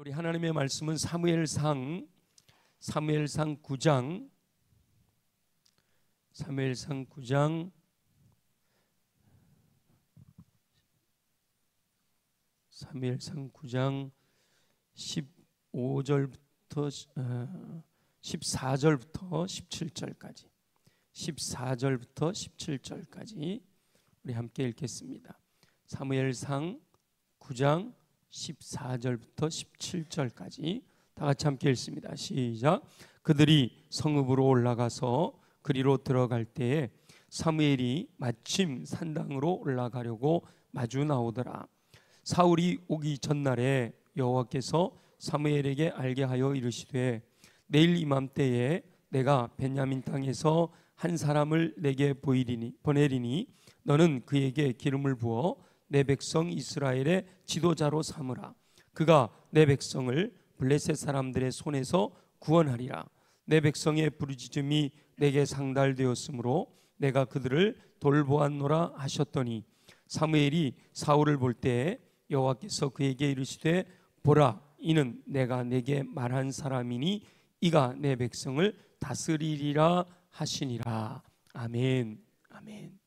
우리 하나님의 말씀은 사무엘상 9장 15절부터 14절부터 17절까지 우리 함께 읽겠습니다. 사무엘상 9장 14절부터 17절까지 다 같이 함께 읽습니다. 시작. 그들이 성읍으로 올라가서 그리로 들어갈 때에 사무엘이 마침 산당으로 올라가려고 마주 나오더라. 사울이 오기 전날에 여호와께서 사무엘에게 알게 하여 이르시되 내일 이맘때에 내가 베냐민 땅에서 한 사람을 내게 보내리니 너는 그에게 기름을 부어 내 백성 이스라엘의 지도자로 삼으라. 그가 내 백성을 블레셋 사람들의 손에서 구원하리라. 내 백성의 부르짖음이 내게 상달되었으므로 내가 그들을 돌보았노라 하셨더니 사무엘이 사울을 볼 때에 여호와께서 그에게 이르시되 보라, 이는 내가 내게 말한 사람이니 이가 내 백성을 다스리리라 하시니라. 아멘. 아멘.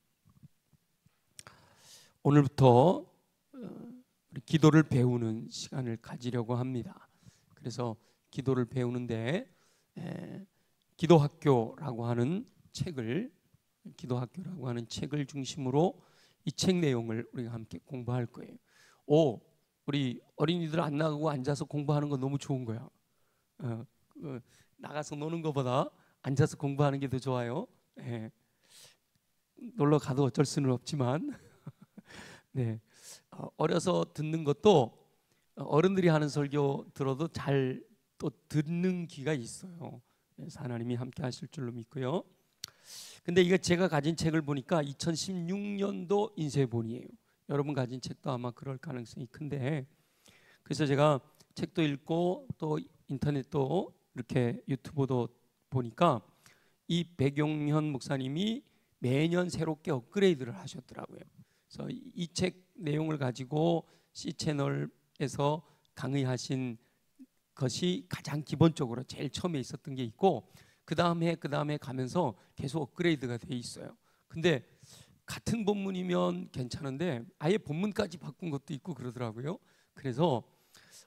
오늘부터 우리 기도를 배우는 시간을 가지려고 합니다. 그래서 기도를 배우는데 기도학교라고 하는 책을 중심으로 이 책 내용을 우리가 함께 공부할 거예요. 우리 어린이들 안 나가고 앉아서 공부하는 거 너무 좋은 거야. 나가서 노는 것보다 앉아서 공부하는 게 더 좋아요. 놀러 가도 어쩔 수는 없지만 네, 어려서 듣는 것도 어른들이 하는 설교 들어도 잘 또 듣는 귀가 있어요. 그래서 하나님이 함께 하실 줄로 믿고요. 근데 이거 제가 가진 책을 보니까 2016년도 인쇄본이에요. 여러분 가진 책도 아마 그럴 가능성이 큰데, 그래서 제가 책도 읽고 또 인터넷도 이렇게 유튜브도 보니까 이 백용현 목사님이 매년 새롭게 업그레이드를 하셨더라고요. 그래서 이 책 내용을 가지고 C채널에서 강의하신 것이 가장 기본적으로 제일 처음에 있었던 게 있고, 그 다음에 가면서 계속 업그레이드가 돼 있어요. 근데 같은 본문이면 괜찮은데 아예 본문까지 바꾼 것도 있고 그러더라고요. 그래서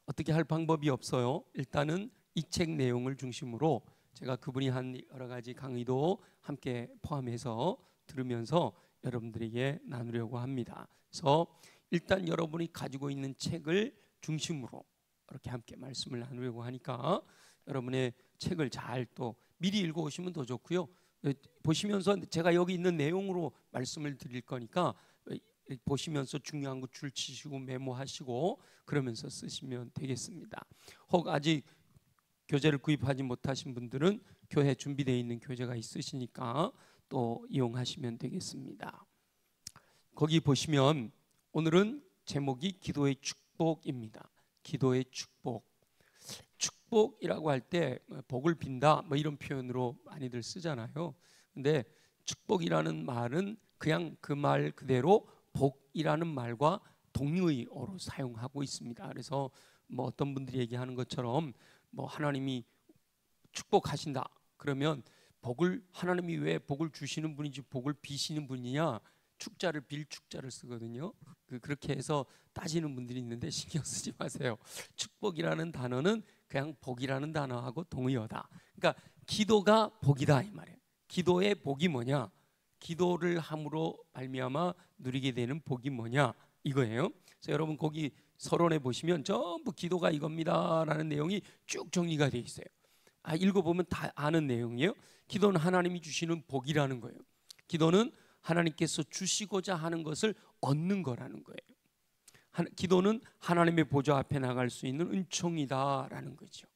어떻게 할 방법이 없어요. 일단은 이 책 내용을 중심으로 제가 그분이 한 여러 가지 강의도 함께 포함해서 들으면서 여러분들에게 나누려고 합니다. 그래서 일단 여러분이 가지고 있는 책을 중심으로 이렇게 함께 말씀을 나누려고 하니까 여러분의 책을 잘 또 미리 읽어오시면 더 좋고요. 보시면서 제가 여기 있는 내용으로 말씀을 드릴 거니까 보시면서 중요한 거 줄 치시고 메모하시고 그러면서 쓰시면 되겠습니다. 혹 아직 교재를 구입하지 못하신 분들은 교회 준비되어 있는 교재가 있으시니까 또 이용하시면 되겠습니다. 거기 보시면 오늘은 제목이 기도의 축복입니다. 기도의 축복. 축복이라고 할 때 복을 빈다 뭐 이런 표현으로 많이들 쓰잖아요. 근데 축복이라는 말은 그냥 그 말 그대로 복이라는 말과 동의어로 사용하고 있습니다. 그래서 뭐 어떤 분들이 얘기하는 것처럼 뭐 하나님이 축복하신다 그러면 복을 하나님이 왜 복을 주시는 분인지 복을 비시는 분이냐, 축자를 빌 축자를 쓰거든요. 그렇게 해서 따지는 분들이 있는데 신경 쓰지 마세요. 축복이라는 단어는 그냥 복이라는 단어하고 동의어다. 그러니까 기도가 복이다 이 말이에요. 기도의 복이 뭐냐? 기도를 함으로 말미암아 누리게 되는 복이 뭐냐 이거예요. 그래서 여러분 거기 서론에 보시면 전부 기도가 이겁니다라는 내용이 쭉 정리가 돼 있어요. 읽어보면 다 아는 내용이에요. 기도는 하나님이 주시는 복이라는 거예요. 기도는 하나님께서 주시고자 하는 것을 얻는 거라는 거예요. 기도는 하나님의 보좌 앞에 나갈 수 있는 은총이다라는 거죠.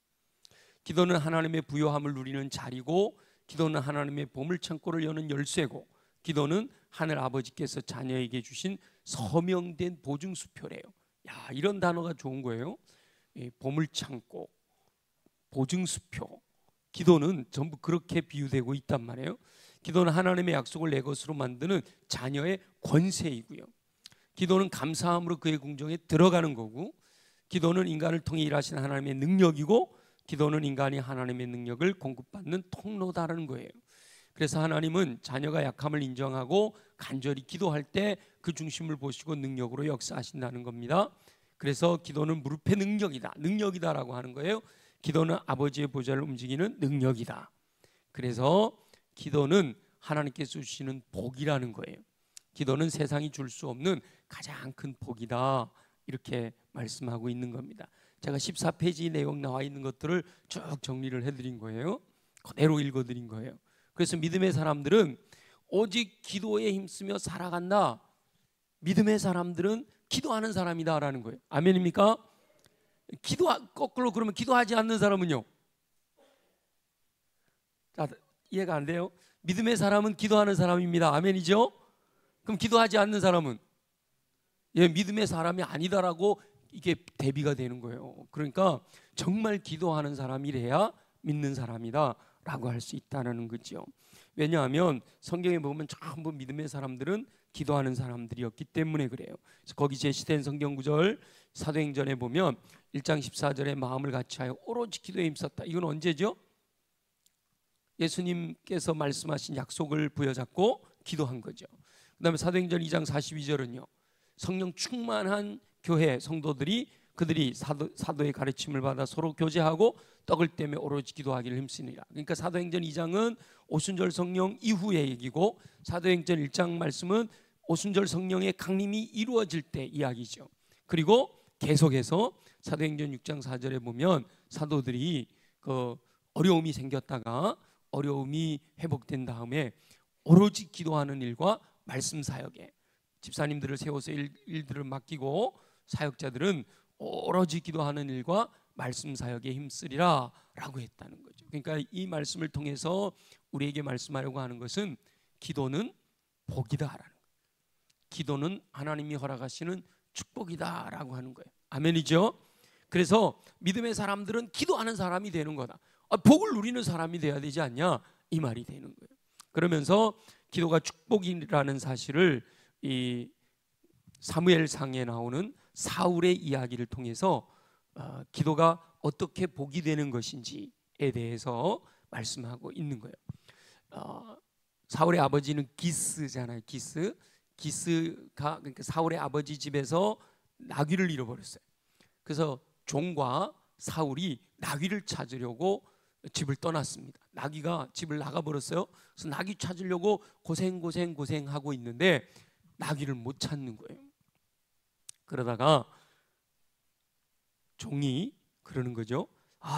기도는 하나님의 부요함을 누리는 자리고, 기도는 하나님의 보물창고를 여는 열쇠고, 기도는 하늘 아버지께서 자녀에게 주신 서명된 보증수표래요. 야, 이런 단어가 좋은 거예요. 보물창고, 보증수표. 기도는 전부 그렇게 비유되고 있단 말이에요. 기도는 하나님의 약속을 내 것으로 만드는 자녀의 권세이고요. 기도는 감사함으로 그의 궁정에 들어가는 거고, 기도는 인간을 통해 일하시는 하나님의 능력이고, 기도는 인간이 하나님의 능력을 공급받는 통로다라는 거예요. 그래서 하나님은 자녀가 약함을 인정하고 간절히 기도할 때 그 중심을 보시고 능력으로 역사하신다는 겁니다. 그래서 기도는 무릎의 능력이다라고 하는 거예요. 기도는 아버지의 보좌를 움직이는 능력이다. 그래서 기도는 하나님께서 주시는 복이라는 거예요. 기도는 세상이 줄 수 없는 가장 큰 복이다, 이렇게 말씀하고 있는 겁니다. 제가 14페이지 내용 나와 있는 것들을 쭉 정리를 해드린 거예요. 그대로 읽어드린 거예요. 그래서 믿음의 사람들은 오직 기도에 힘쓰며 살아간다. 믿음의 사람들은 기도하는 사람이다라는 거예요. 아멘입니까? 거꾸로 그러면 기도하지 않는 사람은요? 자, 이해가 안 돼요? 믿음의 사람은 기도하는 사람입니다. 아멘이죠? 그럼 기도하지 않는 사람은 믿음의 사람이 아니다라고 이게 대비가 되는 거예요. 그러니까 정말 기도하는 사람이래야 믿는 사람이다 라고 할 수 있다는 거죠. 왜냐하면 성경에 보면 전부 믿음의 사람들은 기도하는 사람들이었기 때문에 그래요. 그래서 거기 제시된 성경 구절 사도행전에 보면 1장 14절에 마음을 같이하여 오로지 기도에 힘썼다. 이건 언제죠? 예수님께서 말씀하신 약속을 부여잡고 기도한 거죠. 그 다음에 사도행전 2장 42절은요, 성령 충만한 교회 성도들이 그들이 사도의 가르침을 받아 서로 교제하고 떡을 떼며 오로지 기도하기를 힘쓰니라. 그러니까 사도행전 2장은 오순절 성령 이후의 얘기고, 사도행전 1장 말씀은 오순절 성령의 강림이 이루어질 때 이야기죠. 그리고 계속해서 사도행전 6장 4절에 보면 사도들이 그 어려움이 생겼다가 어려움이 회복된 다음에 오로지 기도하는 일과 말씀 사역에 집사님들을 세워서 일들을 맡기고, 사역자들은 오로지 기도하는 일과 말씀 사역에 힘쓰리라 라고 했다는 거죠. 그러니까 이 말씀을 통해서 우리에게 말씀하려고 하는 것은 기도는 복이다라는 거예요. 기도는 하나님이 허락하시는 축복이다라고 하는 거예요. 아멘이죠? 그래서 믿음의 사람들은 기도하는 사람이 되는 거다. 복을 누리는 사람이 돼야 되지 않냐, 이 말이 되는 거예요. 그러면서 기도가 축복이라는 사실을 이 사무엘상에 나오는 사울의 이야기를 통해서 기도가 어떻게 복이 되는 것인지에 대해서 말씀하고 있는 거예요. 사울의 아버지는 기스잖아요. 기스가 그러니까 사울의 아버지 집에서 나귀를 잃어버렸어요. 그래서 종과 사울이 나귀를 찾으려고 집을 떠났습니다. 나귀가 집을 나가버렸어요. 그래서 나귀 찾으려고 고생하고 있는데 나귀를 못 찾는 거예요. 그러다가 종이 그러는 거죠.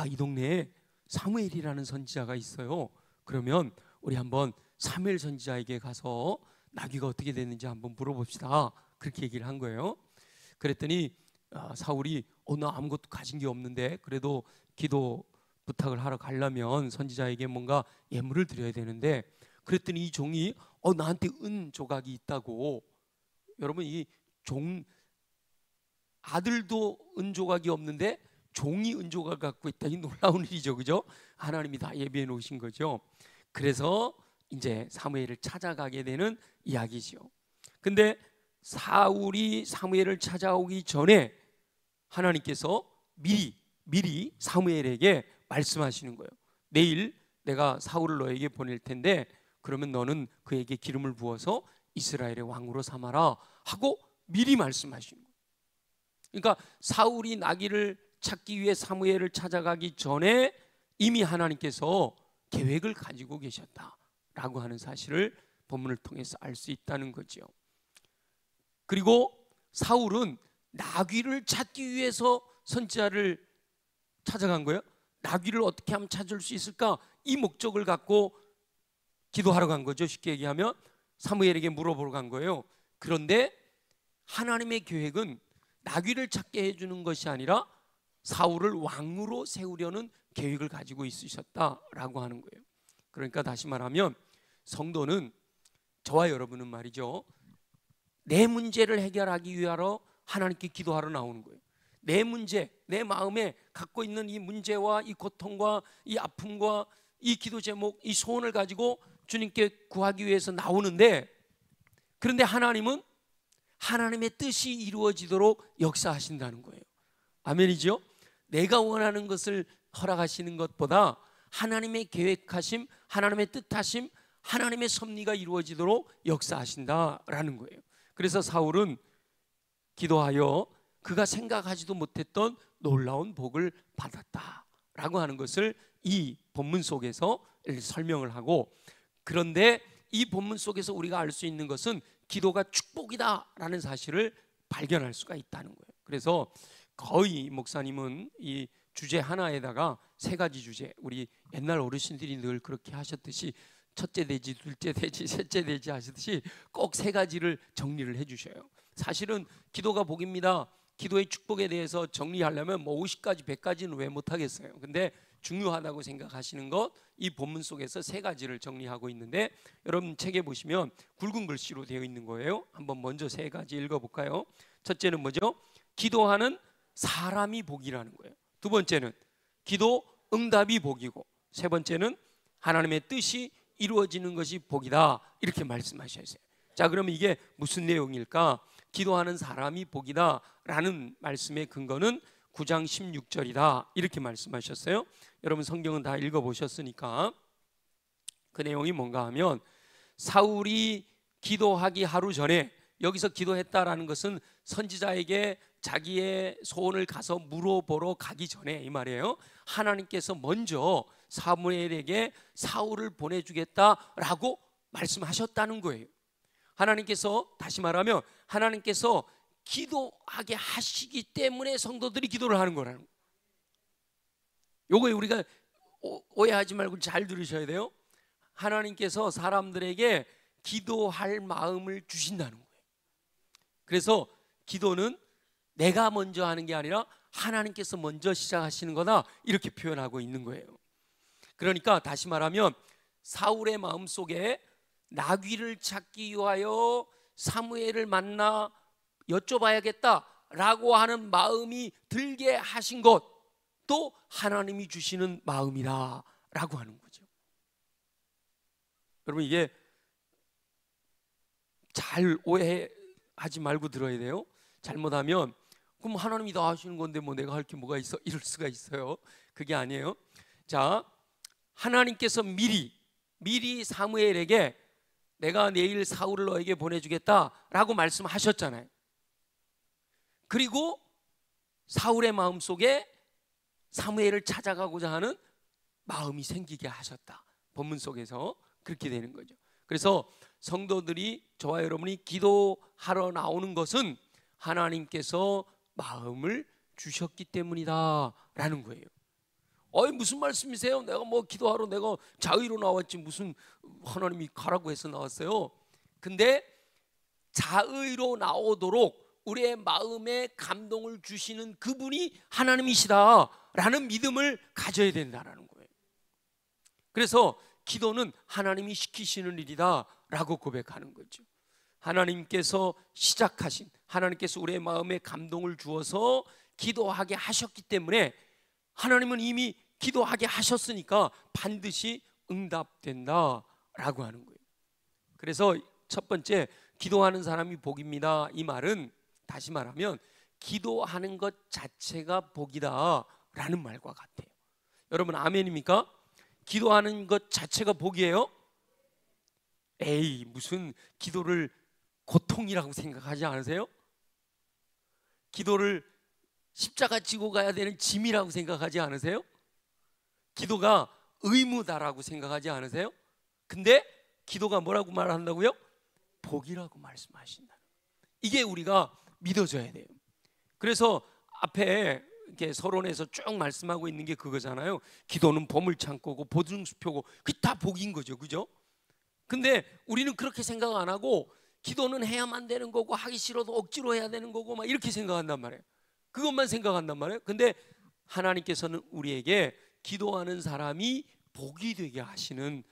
이 동네에 사무엘이라는 선지자가 있어요. 그러면 우리 한번 사무엘 선지자에게 가서 나귀가 어떻게 됐는지 한번 물어봅시다. 그렇게 얘기를 한 거예요. 그랬더니 사울이 나 아무것도 가진 게 없는데 그래도 기도 부탁을 하러 가려면 선지자에게 뭔가 예물을 드려야 되는데, 그랬더니 이 종이 나한테 은 조각이 있다고. 여러분, 이 종 아들도 은 조각이 없는데 종이 은 조각을 갖고 있다. 이 놀라운 일이죠, 그죠? 하나님이 다 예비해 놓으신 거죠. 그래서 이제 사무엘을 찾아가게 되는 이야기죠. 근데 사울이 사무엘을 찾아오기 전에 하나님께서 미리 사무엘에게 말씀하시는 거예요. 내일 내가 사울을 너에게 보낼 텐데 그러면 너는 그에게 기름을 부어서 이스라엘의 왕으로 삼아라 하고 미리 말씀하시는 거예요. 그러니까 사울이 나귀를 찾기 위해 사무엘을 찾아가기 전에 이미 하나님께서 계획을 가지고 계셨다라고 하는 사실을 본문을 통해서 알 수 있다는 거죠. 그리고 사울은 나귀를 찾기 위해서 선지자를 찾아간 거예요. 나귀를 어떻게 하면 찾을 수 있을까? 이 목적을 갖고 기도하러 간 거죠. 쉽게 얘기하면 사무엘에게 물어보러 간 거예요. 그런데 하나님의 계획은 나귀를 찾게 해주는 것이 아니라 사울을 왕으로 세우려는 계획을 가지고 있으셨다라고 하는 거예요. 그러니까 다시 말하면 성도는, 저와 여러분은 말이죠, 내 문제를 해결하기 위하여 하나님께 기도하러 나오는 거예요. 내 문제, 내 마음에 갖고 있는 이 문제와 이 고통과 이 아픔과 이 기도 제목, 이 소원을 가지고 주님께 구하기 위해서 나오는데, 그런데 하나님은 하나님의 뜻이 이루어지도록 역사하신다는 거예요. 아멘이죠? 내가 원하는 것을 허락하시는 것보다 하나님의 계획하심, 하나님의 뜻하심, 하나님의 섭리가 이루어지도록 역사하신다라는 거예요. 그래서 사울은 기도하여 그가 생각하지도 못했던 놀라운 복을 받았다라고 하는 것을 이 본문 속에서 설명을 하고, 그런데 이 본문 속에서 우리가 알 수 있는 것은 기도가 축복이다라는 사실을 발견할 수가 있다는 거예요. 그래서 거의 목사님은 이 주제 하나에다가 세 가지 주제, 우리 옛날 어르신들이 늘 그렇게 하셨듯이 첫째 돼지, 둘째 돼지, 셋째 돼지 하시듯이 꼭 세 가지를 정리를 해주셔요. 사실은 기도가 복입니다, 기도의 축복에 대해서 정리하려면 뭐 50가지, 100가지는 왜 못하겠어요. 근데 중요하다고 생각하시는 것, 이 본문 속에서 세 가지를 정리하고 있는데, 여러분 책에 보시면 굵은 글씨로 되어 있는 거예요. 한번 먼저 세 가지 읽어볼까요? 첫째는 뭐죠? 기도하는 사람이 복이라는 거예요. 두 번째는 기도 응답이 복이고, 세 번째는 하나님의 뜻이 이루어지는 것이 복이다, 이렇게 말씀하셨어요. 자, 그러면 이게 무슨 내용일까? 기도하는 사람이 복이다 라는 말씀의 근거는 9장 16절이다 이렇게 말씀하셨어요. 여러분 성경은 다 읽어보셨으니까 그 내용이 뭔가 하면, 사울이 기도하기 하루 전에, 여기서 기도했다라는 것은 선지자에게 자기의 소원을 가서 물어보러 가기 전에 이 말이에요. 하나님께서 먼저 사무엘에게 사울을 보내주겠다라고 말씀하셨다는 거예요. 하나님께서, 다시 말하면 하나님께서 기도하게 하시기 때문에 성도들이 기도를 하는 거라는 거예요. 요거에 우리가 오해하지 말고 잘 들으셔야 돼요. 하나님께서 사람들에게 기도할 마음을 주신다는 거예요. 그래서 기도는 내가 먼저 하는 게 아니라 하나님께서 먼저 시작하시는 거다, 이렇게 표현하고 있는 거예요. 그러니까 다시 말하면 사울의 마음속에 나귀를 찾기 위하여 사무엘을 만나 여쭤봐야겠다라고 하는 마음이 들게 하신 것도 하나님이 주시는 마음이다라고 하는 거죠. 여러분 이게 잘 오해하지 말고 들어야 돼요. 잘못하면 그럼 하나님이 다 하시는 건데 뭐 내가 할 게 뭐가 있어, 이럴 수가 있어요. 그게 아니에요. 자, 하나님께서 미리 사무엘에게 내가 내일 사울을 너에게 보내주겠다라고 말씀하셨잖아요. 그리고 사울의 마음속에 사무엘을 찾아가고자 하는 마음이 생기게 하셨다. 본문 속에서 그렇게 되는 거죠. 그래서 성도들이, 저와 여러분이 기도하러 나오는 것은 하나님께서 마음을 주셨기 때문이다 라는 거예요. 무슨 말씀이세요? 내가 뭐 기도하러 내가 자의로 나왔지 무슨 하나님이 가라고 해서 나왔어요. 근데 자의로 나오도록 우리의 마음에 감동을 주시는 그분이 하나님이시다라는 믿음을 가져야 된다는 거예요. 그래서 기도는 하나님이 시키시는 일이다라고 고백하는 거죠. 하나님께서 시작하신, 하나님께서 우리의 마음에 감동을 주어서 기도하게 하셨기 때문에, 하나님은 이미 기도하게 하셨으니까 반드시 응답된다라고 하는 거예요. 그래서 첫 번째, 기도하는 사람이 복입니다, 이 말은 다시 말하면 기도하는 것 자체가 복이다라는 말과 같아요. 여러분 아멘입니까? 기도하는 것 자체가 복이에요? 무슨 기도를 고통이라고 생각하지 않으세요? 기도를 십자가 지고 가야 되는 짐이라고 생각하지 않으세요? 기도가 의무다라고 생각하지 않으세요? 근데 기도가 뭐라고 말한다고요? 복이라고 말씀하신다. 이게 우리가 믿어져야 돼요. 그래서 앞에 이렇게 서론에서 쭉 말씀하고 있는 게 그거잖아요. 기도는 보물창고고 보증수표고, 그게 다 복인 거죠, 그죠? 근데 우리는 그렇게 생각 안 하고 기도는 해야만 되는 거고 하기 싫어도 억지로 해야 되는 거고 막 이렇게 생각한단 말이에요. 그것만 생각한단 말이에요. 근데 하나님께서는 우리에게 기도하는 사람이 복이 되게 하시는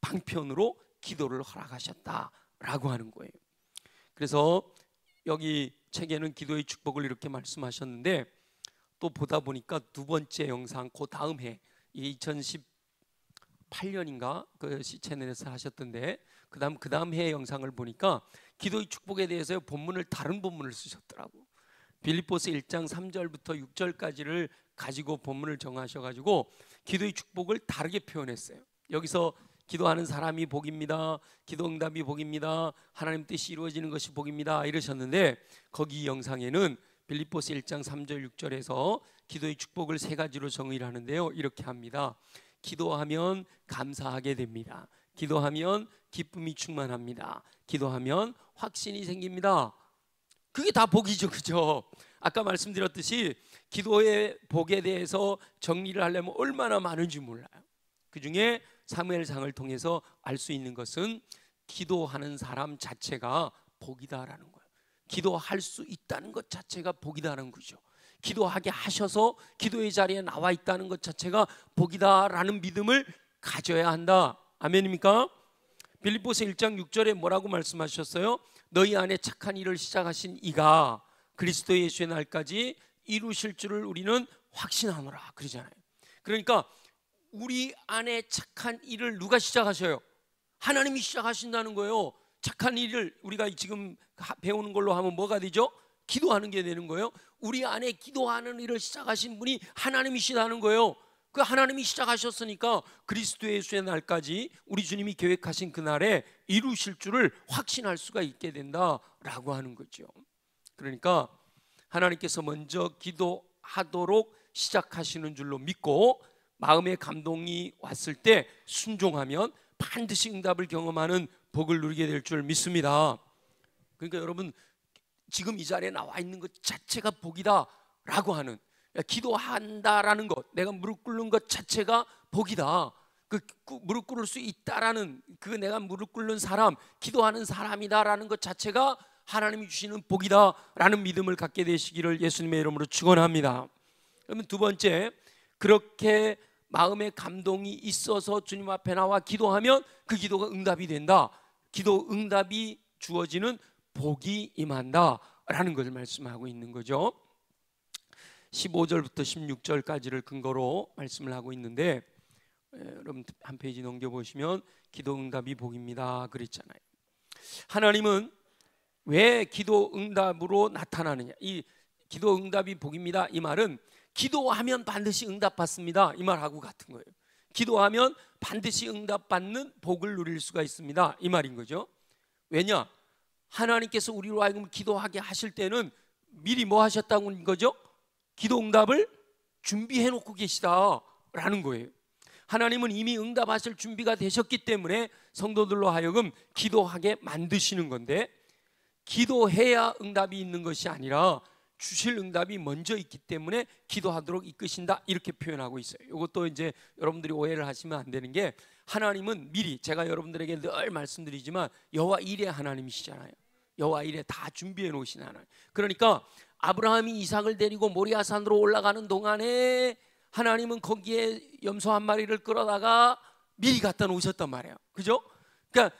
방편으로 기도를 허락하셨다라고 하는 거예요. 그래서 여기 책에는 기도의 축복을 이렇게 말씀하셨는데, 또 보다 보니까 두 번째 영상, 그 다음 해 2018년인가 그 C채널에서 하셨던데, 그 다음 해 영상을 보니까 기도의 축복에 대해서 본문을, 다른 본문을 쓰셨더라고. 빌립보서 1장 3절부터 6절까지를 가지고 본문을 정하셔가지고 기도의 축복을 다르게 표현했어요. 여기서 기도하는 사람이 복입니다, 기도 응답이 복입니다, 하나님 뜻이 이루어지는 것이 복입니다 이러셨는데, 거기 영상에는 빌립보서 1장 3절 6절에서 기도의 축복을 세 가지로 정의를 하는데요, 이렇게 합니다. 기도하면 감사하게 됩니다, 기도하면 기쁨이 충만합니다, 기도하면 확신이 생깁니다. 그게 다 복이죠, 그죠? 아까 말씀드렸듯이 기도의 복에 대해서 정리를 하려면 얼마나 많은지 몰라요. 그 중에 사무엘상을 통해서 알 수 있는 것은 기도하는 사람 자체가 복이다라는 거예요. 기도할 수 있다는 것 자체가 복이다라는 거죠. 기도하게 하셔서 기도의 자리에 나와 있다는 것 자체가 복이다라는 믿음을 가져야 한다. 아멘입니까? 빌립보서 1장 6절에 뭐라고 말씀하셨어요? 너희 안에 착한 일을 시작하신 이가 그리스도 예수의 날까지 이루실 줄을 우리는 확신하노라 그러잖아요. 그러니까 우리 안에 착한 일을 누가 시작하셔요? 하나님이 시작하신다는 거예요. 착한 일을 우리가 지금 배우는 걸로 하면 뭐가 되죠? 기도하는 게 되는 거예요. 우리 안에 기도하는 일을 시작하신 분이 하나님이시다는 거예요. 그 하나님이 시작하셨으니까 그리스도 예수의 날까지 우리 주님이 계획하신 그날에 이루실 줄을 확신할 수가 있게 된다라고 하는 거죠. 그러니까 하나님께서 먼저 기도하도록 시작하시는 줄로 믿고 마음의 감동이 왔을 때 순종하면 반드시 응답을 경험하는 복을 누리게 될 줄 믿습니다. 그러니까 여러분, 지금 이 자리에 나와 있는 것 자체가 복이다라고 하는, 기도한다라는 것, 내가 무릎 꿇는 것 자체가 복이다, 그 무릎 꿇을 수 있다라는, 그 내가 무릎 꿇는 사람, 기도하는 사람이다라는 것 자체가 하나님이 주시는 복이다라는 믿음을 갖게 되시기를 예수님의 이름으로 축원합니다. 그러면 두 번째, 그렇게 마음의 감동이 있어서 주님 앞에 나와 기도하면 그 기도가 응답이 된다, 기도 응답이 주어지는 복이 임한다라는 것을 말씀하고 있는 거죠. 15절부터 16절까지를 근거로 말씀을 하고 있는데, 여러분 한 페이지 넘겨보시면 기도 응답이 복입니다 그랬잖아요. 하나님은 왜 기도 응답으로 나타나느냐, 이 기도 응답이 복입니다 이 말은 기도하면 반드시 응답받습니다 이 말하고 같은 거예요. 기도하면 반드시 응답받는 복을 누릴 수가 있습니다 이 말인 거죠. 왜냐? 하나님께서 우리로 하여금 기도하게 하실 때는 미리 뭐 하셨다는 거죠? 기도 응답을 준비해 놓고 계시다라는 거예요. 하나님은 이미 응답하실 준비가 되셨기 때문에 성도들로 하여금 기도하게 만드시는 건데, 기도해야 응답이 있는 것이 아니라 주실 응답이 먼저 있기 때문에 기도하도록 이끄신다 이렇게 표현하고 있어요. 이것도 이제 여러분들이 오해를 하시면 안 되는 게, 하나님은 미리, 제가 여러분들에게 늘 말씀드리지만 여호와 일의 하나님이시잖아요. 여호와 일에 다 준비해 놓으신 하나님. 그러니까 아브라함이 이삭을 데리고 모리아산으로 올라가는 동안에 하나님은 거기에 염소 한 마리를 끌어다가 미리 갖다 놓으셨단 말이에요. 그죠? 그러니까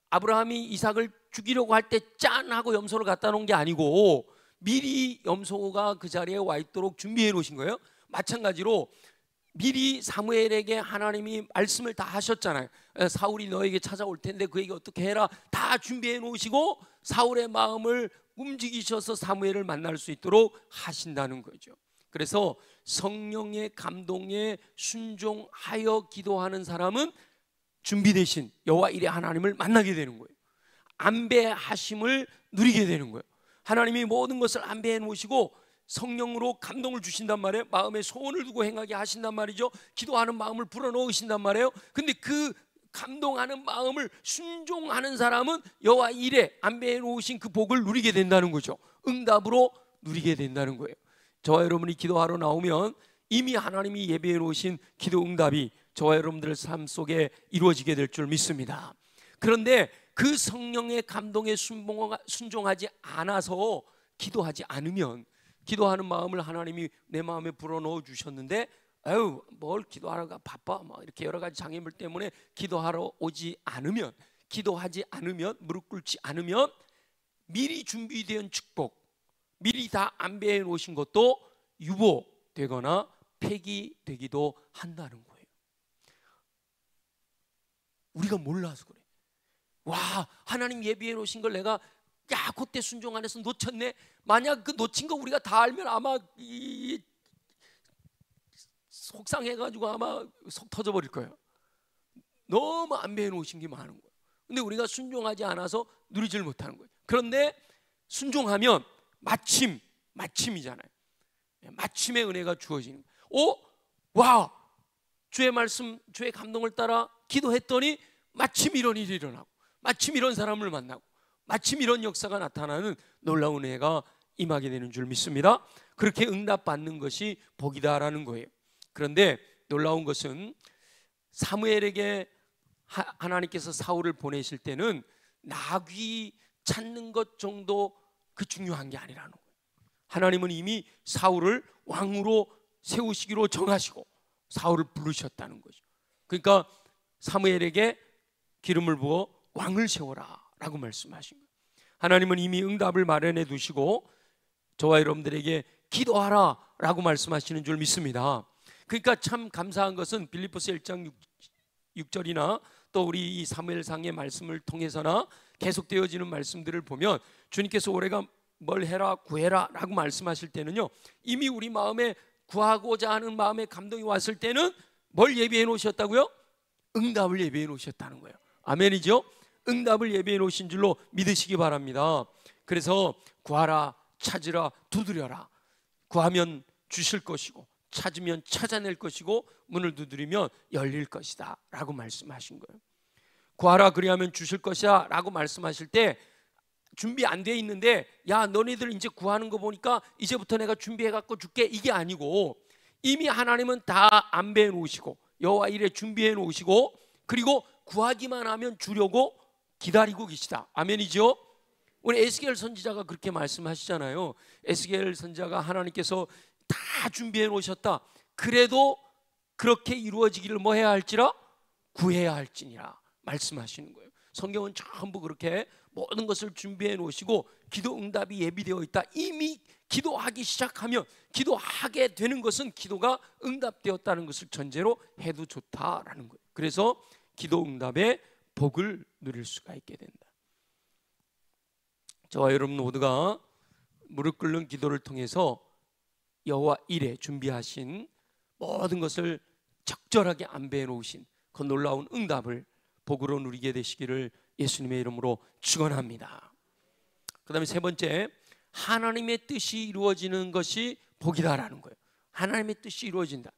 아브라함이 이삭을 죽이려고 할 때 짠 하고 염소를 갖다 놓은 게 아니고 미리 염소가 그 자리에 와 있도록 준비해 놓으신 거예요. 마찬가지로 미리 사무엘에게 하나님이 말씀을 다 하셨잖아요. 사울이 너에게 찾아올 텐데 그에게 어떻게 해라, 다 준비해 놓으시고 사울의 마음을 움직이셔서 사무엘을 만날 수 있도록 하신다는 거죠. 그래서 성령의 감동에 순종하여 기도하는 사람은 준비되신 여호와 일의 하나님을 만나게 되는 거예요. 안배하심을 누리게 되는 거예요. 하나님이 모든 것을 안배해 놓으시고 성령으로 감동을 주신단 말이에요. 마음에 소원을 두고 행하게 하신단 말이죠. 기도하는 마음을 불어넣으신단 말이에요. 근데 그 감동하는 마음을 순종하는 사람은 여호와 일에 안배해 놓으신 그 복을 누리게 된다는 거죠. 응답으로 누리게 된다는 거예요. 저와 여러분이 기도하러 나오면 이미 하나님이 예비해 놓으신 기도 응답이 저와 여러분들의 삶 속에 이루어지게 될 줄 믿습니다. 그런데 그 성령의 감동에 순종하지 않아서 기도하지 않으면, 기도하는 마음을 하나님이 내 마음에 불어넣어 주셨는데 아유 뭘 기도하러 가, 바빠, 뭐 이렇게 여러 가지 장애물 때문에 기도하러 오지 않으면, 기도하지 않으면, 무릎 꿇지 않으면 미리 준비된 축복, 미리 다 안배해 놓으신 것도 유보되거나 폐기되기도 한다는 거예요. 우리가 몰라서 그래. 와, 하나님 예비해 놓으신 걸 내가 야, 그때 순종 안 해서 놓쳤네. 만약 그 놓친 거 우리가 다 알면 아마 속상해가지고 아마 속 터져버릴 거예요. 너무 안배해 놓으신 게 많은 거예요. 근데 우리가 순종하지 않아서 누리지를 못하는 거예요. 그런데 순종하면 마침이잖아요. 마침의 은혜가 주어지는 거예요. 와, 주의 말씀, 주의 감동을 따라 기도했더니 마침 이런 일이 일어나고, 마침 이런 사람을 만나고, 마침 이런 역사가 나타나는 놀라운 은혜가 임하게 되는 줄 믿습니다. 그렇게 응답받는 것이 복이다라는 거예요. 그런데 놀라운 것은 사무엘에게 하나님께서 사울을 보내실 때는 나귀 찾는 것 정도 그 중요한 게 아니라는 거예요. 하나님은 이미 사울을 왕으로 세우시기로 정하시고 사울을 부르셨다는 거죠. 그러니까 사무엘에게 기름을 부어 왕을 세워라 라고 말씀하신 거예요. 하나님은 이미 응답을 마련해 두시고 저와 여러분들에게 기도하라 라고 말씀하시는 줄 믿습니다. 그러니까 참 감사한 것은 빌립보서 1장 6절이나 또 우리 이 사무엘상의 말씀을 통해서나 계속되어지는 말씀들을 보면 주님께서 올해가 뭘 해라 구해라 라고 말씀하실 때는요, 이미 우리 마음에 구하고자 하는 마음의 감동이 왔을 때는 뭘 예비해 놓으셨다고요? 응답을 예비해 놓으셨다는 거예요. 아멘이죠? 응답을 예비해 놓으신 줄로 믿으시기 바랍니다. 그래서 구하라, 찾으라, 두드려라. 구하면 주실 것이고 찾으면 찾아낼 것이고 문을 두드리면 열릴 것이다 라고 말씀하신 거예요. 구하라 그리하면 주실 것이야 라고 말씀하실 때 준비 안 돼 있는데 야, 너네들 이제 구하는 거 보니까 이제부터 내가 준비해 갖고 줄게, 이게 아니고 이미 하나님은 다 안배해 놓으시고 여호와 일에 준비해 놓으시고 그리고 구하기만 하면 주려고 기다리고 계시다. 아멘이죠? 우리 에스겔 선지자가 그렇게 말씀하시잖아요. 에스겔 선지자가 하나님께서 다 준비해 놓으셨다. 그래도 그렇게 이루어지기를 뭐 해야 할지라? 구해야 할지니라 말씀하시는 거예요. 성경은 전부 그렇게 모든 것을 준비해 놓으시고 기도 응답이 예비되어 있다. 이미 기도하기 시작하면 기도하게 되는 것은 기도가 응답되었다는 것을 전제로 해도 좋다라는 거예요. 그래서 기도 응답의 복을 누릴 수가 있게 된다. 저와 여러분 모두가 무릎 꿇는 기도를 통해서 여호와 일에 준비하신 모든 것을 적절하게 안배해 놓으신 그 놀라운 응답을 복으로 누리게 되시기를 예수님의 이름으로 축원합니다. 그 다음에 세 번째, 하나님의 뜻이 이루어지는 것이 복이다라는 거예요. 하나님의 뜻이 이루어진다.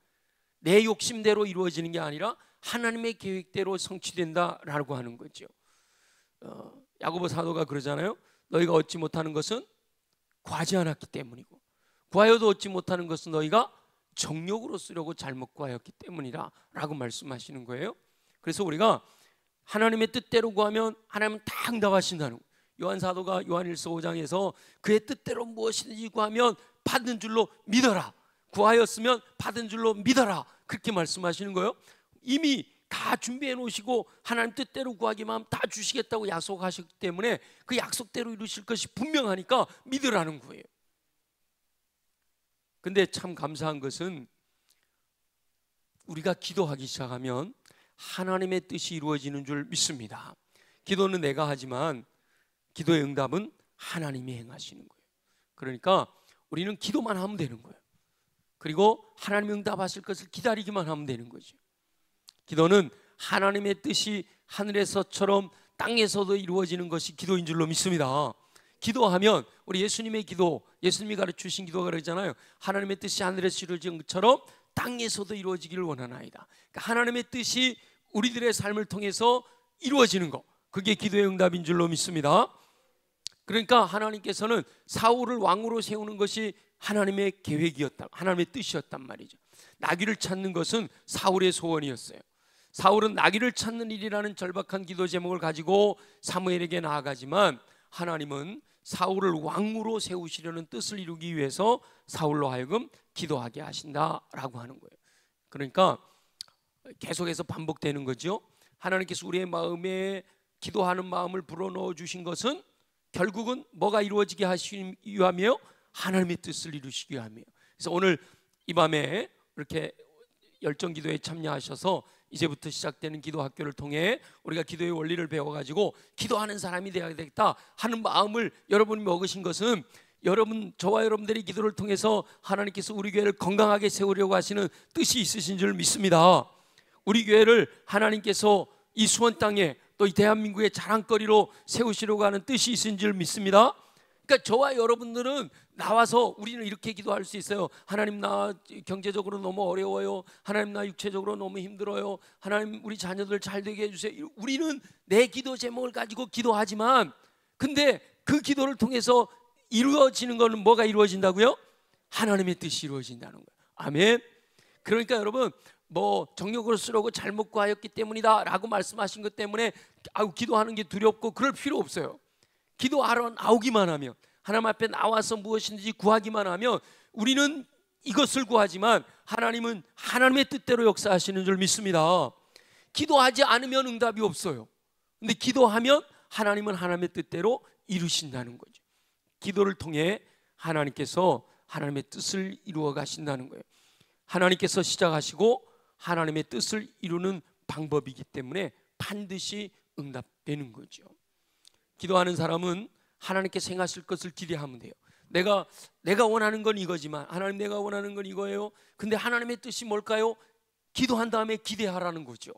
내 욕심대로 이루어지는 게 아니라 하나님의 계획대로 성취된다라고 하는 거죠. 야고보 사도가 그러잖아요. 너희가 얻지 못하는 것은 구하지 않았기 때문이고 구하여도 얻지 못하는 것은 너희가 정욕으로 쓰려고 잘못 구하였기 때문이라 라고 말씀하시는 거예요. 그래서 우리가 하나님의 뜻대로 구하면 하나님은 다 응답하신다는 거예요. 요한 사도가 요한일서 5장에서 그의 뜻대로 무엇이든지 구하면 받는 줄로 믿어라, 구하였으면 받은 줄로 믿어라, 그렇게 말씀하시는 거예요. 이미 다 준비해 놓으시고 하나님 뜻대로 구하기만 하면 다 주시겠다고 약속하셨기 때문에 그 약속대로 이루실 것이 분명하니까 믿으라는 거예요. 근데 참 감사한 것은 우리가 기도하기 시작하면 하나님의 뜻이 이루어지는 줄 믿습니다. 기도는 내가 하지만 기도의 응답은 하나님이 행하시는 거예요. 그러니까 우리는 기도만 하면 되는 거예요. 그리고 하나님이 응답하실 것을 기다리기만 하면 되는 거죠. 기도는 하나님의 뜻이 하늘에서처럼 땅에서도 이루어지는 것이 기도인 줄로 믿습니다. 기도하면 우리 예수님의 기도, 예수님이 가르치신 기도가 그러잖아요. 하나님의 뜻이 하늘에서 이루어진 것처럼 땅에서도 이루어지기를 원하나이다. 그러니까 하나님의 뜻이 우리들의 삶을 통해서 이루어지는 것, 그게 기도의 응답인 줄로 믿습니다. 그러니까 하나님께서는 사울을 왕으로 세우는 것이 하나님의 계획이었다, 하나님의 뜻이었단 말이죠. 나귀를 찾는 것은 사울의 소원이었어요. 사울은 나귀를 찾는 일이라는 절박한 기도 제목을 가지고 사무엘에게 나아가지만 하나님은 사울을 왕으로 세우시려는 뜻을 이루기 위해서 사울로 하여금 기도하게 하신다라고 하는 거예요. 그러니까 계속해서 반복되는 거죠. 하나님께서 우리의 마음에 기도하는 마음을 불어넣어 주신 것은 결국은 뭐가 이루어지게 하시기 위함이에요? 하나님의 뜻을 이루시기 위함이에요. 그래서 오늘 이 밤에 이렇게 열정 기도에 참여하셔서 이제부터 시작되는 기도 학교를 통해 우리가 기도의 원리를 배워가지고 기도하는 사람이 되어야 되겠다 하는 마음을 여러분이 먹으신 것은 저와 여러분들이 기도를 통해서 하나님께서 우리 교회를 건강하게 세우려고 하시는 뜻이 있으신 줄 믿습니다. 우리 교회를 하나님께서 이 수원 땅에 또 이 대한민국의 자랑거리로 세우시려고 하는 뜻이 있으신 줄 믿습니다. 그러니까 저와 여러분들은 나와서 우리는 이렇게 기도할 수 있어요. 하나님, 나 경제적으로 너무 어려워요. 하나님, 나 육체적으로 너무 힘들어요. 하나님, 우리 자녀들 잘 되게 해주세요. 우리는 내 기도 제목을 가지고 기도하지만, 근데 그 기도를 통해서 이루어지는 것은 뭐가 이루어진다고요? 하나님의 뜻이 이루어진다는 거예요. 아멘. 그러니까 여러분, 뭐 정력으로 쓰려고 잘못 구하였기 때문이다 라고 말씀하신 것 때문에 기도하는 게 두렵고 그럴 필요 없어요. 기도하러 나오기만 하면, 하나님 앞에 나와서 무엇인지 구하기만 하면 우리는 이것을 구하지만 하나님은 하나님의 뜻대로 역사하시는 줄 믿습니다. 기도하지 않으면 응답이 없어요. 근데 기도하면 하나님은 하나님의 뜻대로 이루신다는 거죠. 기도를 통해 하나님께서 하나님의 뜻을 이루어 가신다는 거예요. 하나님께서 시작하시고 하나님의 뜻을 이루는 방법이기 때문에 반드시 응답되는 거죠. 기도하는 사람은 하나님께서 행하실 것을 기대하면 돼요. 내가 원하는 건 이거지만, 하나님, 내가 원하는 건 이거예요. 근데 하나님의 뜻이 뭘까요? 기도한 다음에 기대하라는 거죠.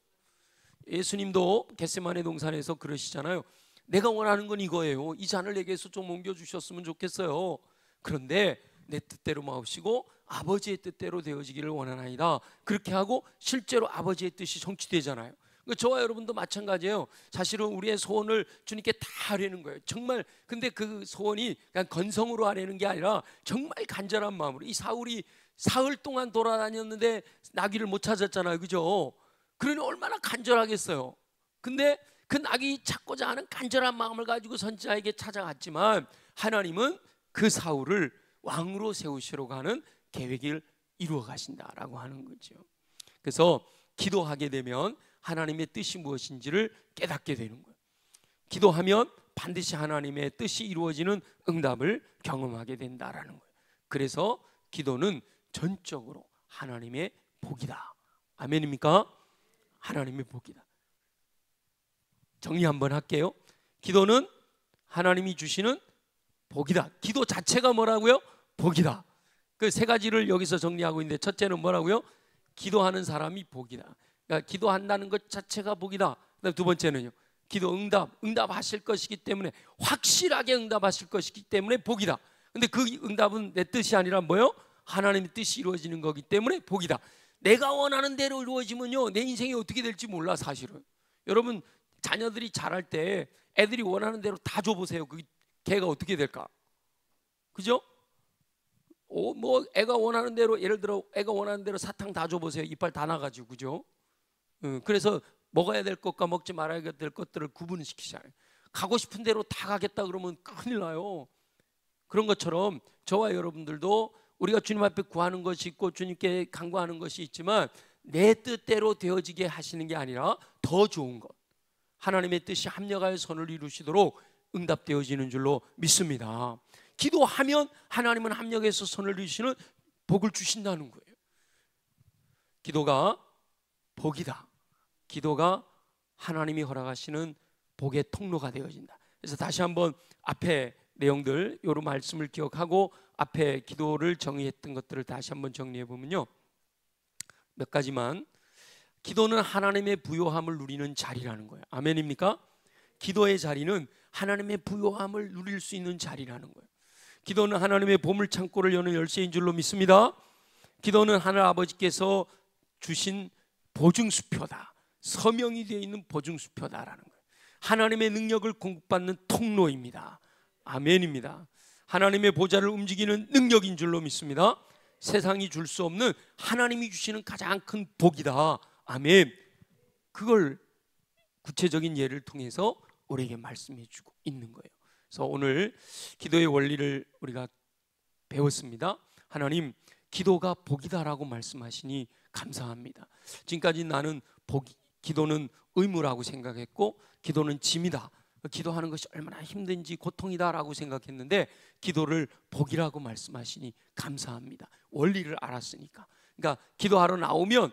예수님도 겟세마네 동산에서 그러시잖아요. 내가 원하는 건 이거예요. 이 잔을 내게서 좀 옮겨주셨으면 좋겠어요. 그런데 내 뜻대로 마옵시고 아버지의 뜻대로 되어지기를 원하나이다. 그렇게 하고 실제로 아버지의 뜻이 성취되잖아요. 저와 여러분도 마찬가지예요. 사실은 우리의 소원을 주님께 다 하려는 거예요. 정말. 근데 그 소원이 그냥 건성으로 하려는 게 아니라 정말 간절한 마음으로. 이 사울이 사흘 동안 돌아다녔는데 나귀를 못 찾았잖아요, 그죠? 그러니 얼마나 간절하겠어요. 근데 그 나귀 찾고자 하는 간절한 마음을 가지고 선지자에게 찾아갔지만 하나님은 그 사울을 왕으로 세우시려고 하는 계획을 이루어 가신다라고 하는 거죠. 그래서 기도하게 되면 하나님의 뜻이 무엇인지를 깨닫게 되는 거예요. 기도하면 반드시 하나님의 뜻이 이루어지는 응답을 경험하게 된다라는 거예요. 그래서 기도는 전적으로 하나님의 복이다. 아멘입니까? 하나님의 복이다. 정리 한번 할게요. 기도는 하나님이 주시는 복이다. 기도 자체가 뭐라고요? 복이다. 그 세 가지를 여기서 정리하고 있는데, 첫째는 뭐라고요? 기도하는 사람이 복이다. 그러니까 기도한다는 것 자체가 복이다. 그다음 두 번째는요, 기도 응답하실 것이기 때문에, 확실하게 응답하실 것이기 때문에 복이다. 근데 그 응답은 내 뜻이 아니라 뭐요? 하나님의 뜻이 이루어지는 거기 때문에 복이다. 내가 원하는 대로 이루어지면요, 내 인생이 어떻게 될지 몰라. 사실은 여러분, 자녀들이 자랄 때 애들이 원하는 대로 다 줘보세요. 그 걔가 어떻게 될까? 그죠? 뭐 애가 원하는 대로, 예를 들어 애가 원하는 대로 사탕 다 줘보세요. 이빨 다 나가지고, 그죠? 그래서 먹어야 될 것과 먹지 말아야 될 것들을 구분시키잖아요. 가고 싶은 대로 다 가겠다 그러면 큰일 나요. 그런 것처럼 저와 여러분들도 우리가 주님 앞에 구하는 것이 있고 주님께 간구하는 것이 있지만, 내 뜻대로 되어지게 하시는 게 아니라 더 좋은 것, 하나님의 뜻이 합력하여 선을 이루시도록 응답되어지는 줄로 믿습니다. 기도하면 하나님은 합력해서 선을 이루시는 복을 주신다는 거예요. 기도가 복이다. 기도가 하나님이 허락하시는 복의 통로가 되어진다. 그래서 다시 한번 앞에 내용들, 요런 말씀을 기억하고 앞에 기도를 정의했던 것들을 다시 한번 정리해 보면요, 몇 가지만. 기도는 하나님의 부요함을 누리는 자리라는 거예요. 아멘입니까? 기도의 자리는 하나님의 부요함을 누릴 수 있는 자리라는 거예요. 기도는 하나님의 보물 창고를 여는 열쇠인 줄로 믿습니다. 기도는 하늘 아버지께서 주신 보증수표다. 서명이 되어 있는 보증수표다라는 거예요. 하나님의 능력을 공급받는 통로입니다. 아멘입니다. 하나님의 보좌를 움직이는 능력인 줄로 믿습니다. 세상이 줄 수 없는 하나님이 주시는 가장 큰 복이다. 아멘. 그걸 구체적인 예를 통해서 우리에게 말씀해 주고 있는 거예요. 그래서 오늘 기도의 원리를 우리가 배웠습니다. 하나님, 기도가 복이다라고 말씀하시니 감사합니다. 지금까지 나는 기도는 의무라고 생각했고, 기도는 짐이다, 기도하는 것이 얼마나 힘든지 고통이다라고 생각했는데, 기도를 복이라고 말씀하시니 감사합니다. 원리를 알았으니까. 그러니까 기도하러 나오면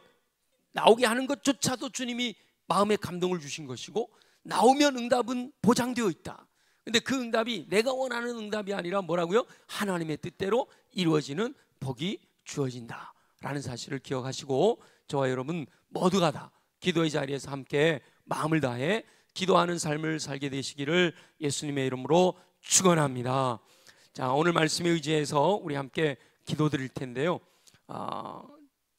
나오게 하는 것조차도 주님이 마음에 감동을 주신 것이고, 나오면 응답은 보장되어 있다. 근데 그 응답이 내가 원하는 응답이 아니라 뭐라고요? 하나님의 뜻대로 이루어지는 복이 주어진다 라는 사실을 기억하시고, 저와 여러분 모두가 다 기도의 자리에서 함께 마음을 다해 기도하는 삶을 살게 되시기를 예수님의 이름으로 축원합니다. 자, 오늘 말씀에 의지해서 우리 함께 기도 드릴 텐데요,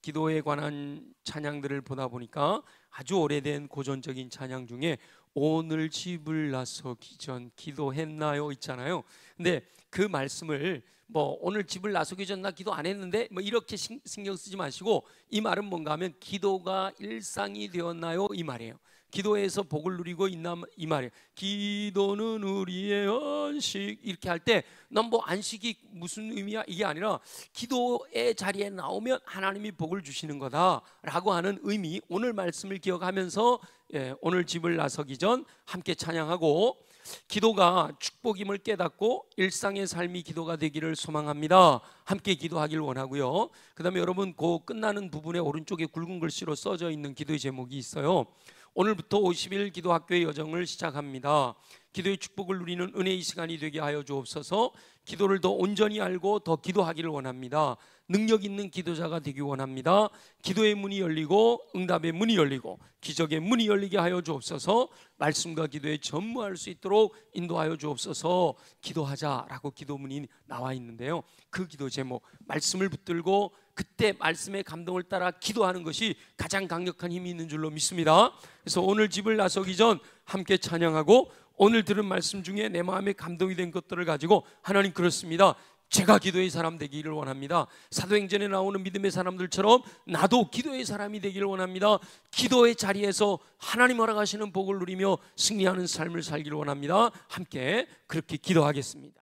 기도에 관한 찬양들을 보다 보니까 아주 오래된 고전적인 찬양 중에 오늘 집을 나서기 전 기도했나요 있잖아요. 근데 그 말씀을 뭐 오늘 집을 나서기 전 나 기도 안 했는데 뭐 이렇게 신경 쓰지 마시고, 이 말은 뭔가 하면 기도가 일상이 되었나요 이 말이에요. 기도에서 복을 누리고 있나 이 말이에요. 기도는 우리의 안식, 이렇게 할 때 난 뭐 안식이 무슨 의미야 이게 아니라 기도의 자리에 나오면 하나님이 복을 주시는 거다라고 하는 의미, 오늘 말씀을 기억하면서 오늘 집을 나서기 전 함께 찬양하고, 기도가 축복임을 깨닫고 일상의 삶이 기도가 되기를 소망합니다. 함께 기도하길 원하고요. 그 다음에 여러분 그 끝나는 부분에 오른쪽에 굵은 글씨로 써져 있는 기도의 제목이 있어요. 오늘부터 50일 기도학교의 여정을 시작합니다. 기도의 축복을 누리는 은혜의 시간이 되게 하여 주옵소서. 기도를 더 온전히 알고 더 기도하기를 원합니다. 능력 있는 기도자가 되기 원합니다. 기도의 문이 열리고 응답의 문이 열리고 기적의 문이 열리게 하여 주옵소서. 말씀과 기도에 전무할 수 있도록 인도하여 주옵소서. 기도하자라고 기도문이 나와 있는데요, 그 기도 제목 말씀을 붙들고 그때 말씀의 감동을 따라 기도하는 것이 가장 강력한 힘이 있는 줄로 믿습니다. 그래서 오늘 집을 나서기 전 함께 찬양하고, 오늘 들은 말씀 중에 내 마음에 감동이 된 것들을 가지고 하나님 그렇습니다, 제가 기도의 사람 되기를 원합니다. 사도행전에 나오는 믿음의 사람들처럼 나도 기도의 사람이 되기를 원합니다. 기도의 자리에서 하나님 허락하시는 복을 누리며 승리하는 삶을 살기를 원합니다. 함께 그렇게 기도하겠습니다.